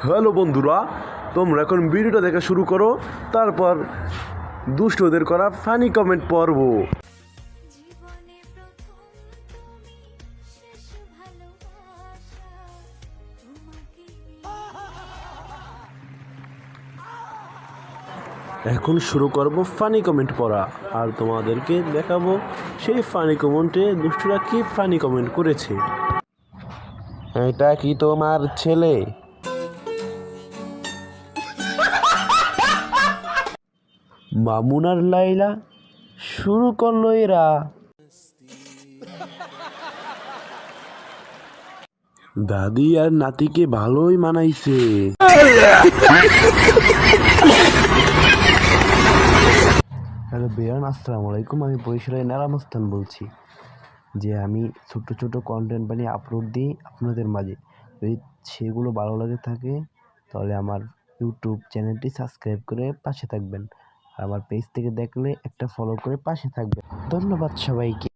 Hello বন্ধুরা, তোমরা এখন ভিডিওটা দেখা শুরু করো, তারপর দুষ্টদের করা ফানি কমেন্ট পড়ব। জীবনে প্রথম তুমি শেষ ভালোবাসা তোমাকে এখন শুরু করব ফানি কমেন্ট পড়া, আর তোমাদেরকে দেখাবো সেই ফানি কমেন্টে দুষ্টরা কি ফানি কমেন্ট করেছে। এটা কি তোমার ছেলে? মামুন আর লাইলা শুরু করলো এরা। দাদি আর নাতিকে ভালোই মানাইছে। হ্যালো বেয়ান, আসসালামু আলাইকুম। আমি বরিশালের নারামস্তান বলছি। যে আমি ছোট ছোট কন্টেন্ট বানিয়ে আপলোড দিই আপনাদের মাঝে। যদি সেগুলো ভালো লাগে থাকে তাহলে আমার ইউটিউব চ্যানেলটি সাবস্ক্রাইব করে পাশে থাকবেন, আর আমার পেজ থেকে দেখলে একটা ফলো করে পাশে থাকবেন। ধন্যবাদ সবাইকে।